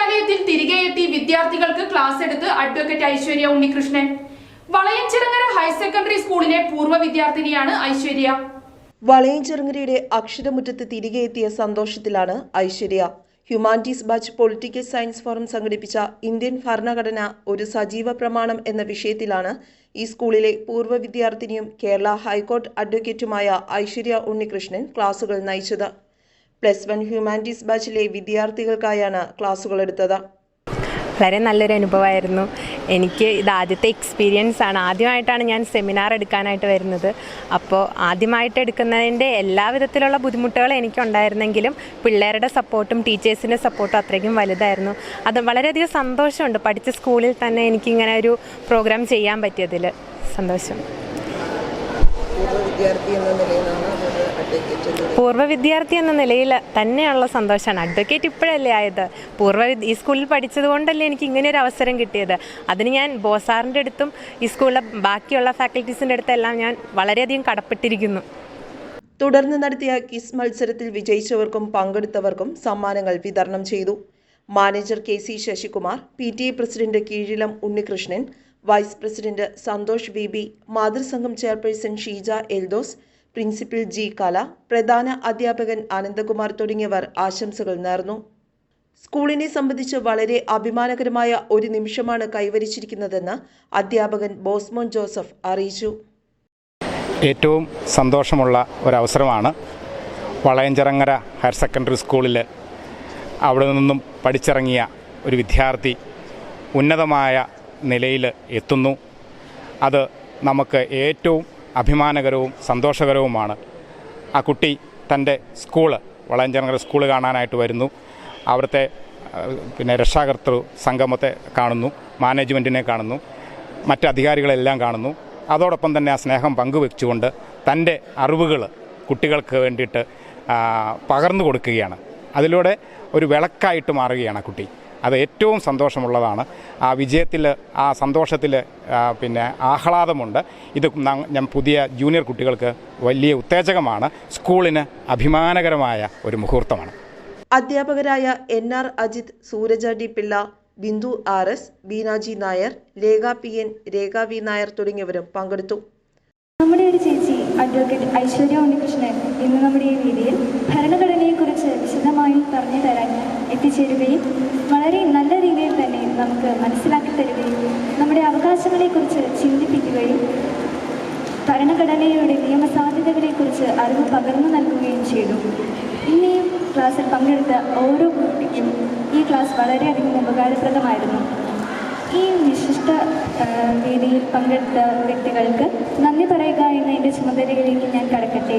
വിദ്യാലയത്തിൽ തിരികെ എത്തി വിദ്യാർത്ഥികൾക്ക് ക്ലാസ് എടുത്ത് advocate Aishwarya Unnikrishnan. Valayanchirangara higher secondary സ്കൂളിലെ പൂർവ്വ വിദ്യാർത്ഥിനിയാണ് ഐശ്വര്യ. വളയഞ്ചിറങ്ങരയുടെ അക്ഷരമുറ്റത്ത് തിരികെ എത്തിയ സന്തോഷത്തിലാണ് Aishwarya. Humanities batch political science forum സംഘടിപ്പിച്ച ഇന്ത്യൻ ഭരണഘടന ഒരു സജീവ പ്രമാണം എന്ന വിഷയത്തിലാണ് ഈ സ്കൂളിലെ പൂർവ്വ വിദ്യാർത്ഥിനിയും കേരള ഹൈക്കോടതി അഡ്വക്കേറ്റുമായ ഐശ്വര്യ ഉണ്ണികൃഷ്ണൻ ക്ലാസുകൾ നയിച്ചത്. +1 ഹ്യൂമാനിറ്റീസ് ബാച്ചിലെ വിദ്യാർത്ഥികൾക്കായാണ് ക്ലാസുകൾ എടുത്തത്. വളരെ നല്ലൊരു അനുഭവമായിരുന്നു. എനിക്ക് ഇത് ആദ്യത്തെ എക്സ്പീരിയൻസ് ആണ്. ആദ്യമായിട്ടാണ് ഞാൻ സെമിനാർ എടുക്കാനായിട്ട് വരുന്നത്. അപ്പോൾ ആദ്യമായിട്ട് എടുക്കുന്നതിൻ്റെ എല്ലാവിധത്തിലുള്ള ബുദ്ധിമുട്ടുകൾ എനിക്കുണ്ടായിരുന്നെങ്കിലും പിള്ളേരുടെ സപ്പോർട്ടും ടീച്ചേഴ്സിൻ്റെ സപ്പോർട്ടും അത്രയ്ക്കും വലുതായിരുന്നു. അത് വളരെയധികം സന്തോഷമുണ്ട്. പഠിച്ച സ്കൂളിൽ തന്നെ എനിക്കിങ്ങനെ ഒരു പ്രോഗ്രാം ചെയ്യാൻ പറ്റിയതിൽ സന്തോഷം. പൂർവ്വ വിദ്യാർത്ഥി എന്ന നിലയിൽ തന്നെയുള്ള സന്തോഷമാണ്. അഡ്വക്കേറ്റ് ഇപ്പോഴല്ലേ ആയത്. ഈ സ്കൂളിൽ പഠിച്ചത് കൊണ്ടല്ലേ എനിക്ക് ഇങ്ങനെ ഒരു അവസരം കിട്ടിയത്. അതിന് ഞാൻ ബോസാറിൻ്റെ അടുത്തും ഈ സ്കൂളിലെ ബാക്കിയുള്ള ഫാക്കൽറ്റീസിൻ്റെ അടുത്തെല്ലാം ഞാൻ വളരെയധികം കടപ്പെട്ടിരിക്കുന്നു. തുടർന്ന് നടത്തിയ ക്വിസ് മത്സരത്തിൽ വിജയിച്ചവർക്കും പങ്കെടുത്തവർക്കും സമ്മാനങ്ങൾ വിതരണം ചെയ്തു. Manager KC Sasikumar, PTA president Keezhilam Unnikrishnan, vice president Santhosh VB, മാതൃസംഘം chairperson Sheeja Eldhose, principal G Kala, പ്രധാന അധ്യാപകൻ അനന്തകുമാർ തുടങ്ങിയവർ ആശംസകൾ നേർന്നു. സ്കൂളിനെ സംബന്ധിച്ച് വളരെ അഭിമാനകരമായ ഒരു നിമിഷമാണ് കൈവരിച്ചിരിക്കുന്നതെന്ന് അധ്യാപകൻ ബോസ്മോൻ ജോസഫ് അറിയിച്ചു. ഏറ്റവും സന്തോഷമുള്ള ഒരവസരമാണ് വളയഞ്ചിറങ്ങര ഹയർ സെക്കൻഡറി സ്കൂളിൽ അവിടെ നിന്നും പഠിച്ചിറങ്ങിയ ഒരു വിദ്യാർത്ഥി ഉന്നതമായ നിലയിൽ എത്തുന്നു. അത് നമുക്ക് ഏറ്റവും അഭിമാനകരവും സന്തോഷകരവുമാണ്. ആ കുട്ടി തൻ്റെ വളയഞ്ചിറങ്ങര സ്കൂള് കാണാനായിട്ട് വരുന്നു. അവിടുത്തെ രക്ഷാകർതൃ സംഗമത്തെ കാണുന്നു, മാനേജ്മെൻറ്റിനെ കാണുന്നു, മറ്റ് അധികാരികളെല്ലാം കാണുന്നു. അതോടൊപ്പം തന്നെ ആ സ്നേഹം പങ്കുവെച്ചുകൊണ്ട് തൻ്റെ അറിവുകൾ കുട്ടികൾക്ക് വേണ്ടിയിട്ട് പകർന്നു കൊടുക്കുകയാണ്. അതിലൂടെ ഒരു വിളക്കായിട്ട് മാറുകയാണ് ആ കുട്ടി. അത് ഏറ്റവും സന്തോഷമുള്ളതാണ്. ആ വിജയത്തിൽ, ആ സന്തോഷത്തിൽ ആഹ്ലാദമുണ്ട്. ഇത് ഞാൻ പുതിയ ജൂനിയർ കുട്ടികൾക്ക് വലിയ ഉത്തേജകമാണ്. സ്കൂളിന് അഭിമാനകരമായ ഒരു മുഹൂർത്തമാണ്. അധ്യാപകരായ NR Ajith, Sooraja D Pillai, Bindu RS, ബീനാജി Nair, Lekha PN, രേഖ V നായർ തുടങ്ങിയവരും പങ്കെടുത്തു. നമ്മുടെ ഒരു ചേച്ചി അഡ്വക്കേറ്റ് ഐശ്വര്യ ഉണ്ണികൃഷ്ണൻ ഇന്ന് നമ്മുടെ ഈ വേദിയിൽ ഭരണഘടനയെക്കുറിച്ച് വിശദമായി പറഞ്ഞു തരാൻ എത്തിച്ചേരുകയും വളരെ നല്ല രീതിയിൽ തന്നെ നമുക്ക് മനസ്സിലാക്കി തരികയും നമ്മുടെ അവകാശങ്ങളെക്കുറിച്ച് ചിന്തിപ്പിക്കുകയും ഭരണഘടനയുടെ നിയമസാധ്യതകളെക്കുറിച്ച് അറിവ് പകർന്നു നൽകുകയും ചെയ്തു. ഇന്ന് ഈ ക്ലാസ്സിൽ പങ്കെടുത്ത ഓരോ കുട്ടിക്കും ഈ ക്ലാസ് വളരെയധികം ഉപകാരപ്രദമായിരുന്നു. ഈ വിശിഷ്ട വേദിയിൽ പങ്കെടുത്ത വ്യക്തികൾക്ക് നന്ദി പറയുക എന്നതിൻ്റെ ചുമതലയിലേക്ക് ഞാൻ കടക്കട്ടെ.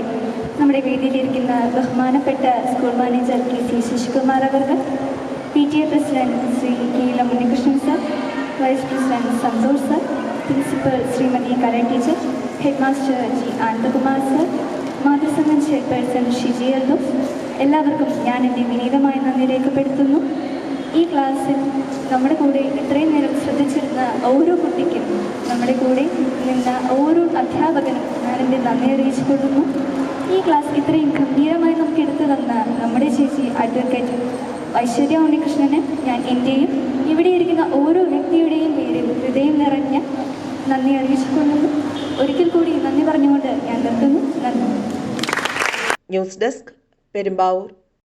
നമ്മുടെ വേദിയിലിരിക്കുന്ന ബഹുമാനപ്പെട്ട സ്കൂൾ മാനേജർ KC ശശികുമാർ അവർക്ക്, PTA president Shri Keelam Unnikrishnan sir, vice president Santhosh sir, principal Shrimati Kala teacher, head master G Ananthakumar sir, മാതൃസംഘം ചെയർപേഴ്സൺ ഷിജി എൽദോസ്, എല്ലാവർക്കും ഞാൻ എൻ്റെ വിനീതമായ നന്ദി രേഖപ്പെടുത്തുന്നു. ഈ ക്ലാസ്സിൽ നമ്മുടെ കൂടെ ഇത്രയും നേരം ശ്രദ്ധിച്ചിരുന്ന ഓരോ കുട്ടിക്കും, നമ്മുടെ കൂടെ നിന്ന ഓരോ അധ്യാപകനും ഞാൻ എൻ്റെ നന്ദി അറിയിച്ചുകൊള്ളുന്നു. ഈ ക്ലാസ് ഇത്രയും ഗംഭീരമായി നമുക്ക് എടുത്തു തന്ന നമ്മുടെ ചേച്ചി അഡ്വക്കേറ്റ് ഐശ്വര്യ ഉണ്ണികൃഷ്ണന് ഞാൻ എൻ്റെയും ഇവിടെ ഇരിക്കുന്ന ഓരോ വ്യക്തിയുടെയും പേരിൽ ഹൃദയം നിറഞ്ഞ നന്ദി അറിയിച്ചുകൊള്ളുന്നു. ഒരിക്കൽ കൂടി നന്ദി പറഞ്ഞുകൊണ്ട് ഞാൻ നിർത്തുന്നു. നന്ദി. News desk, Perumbavoor.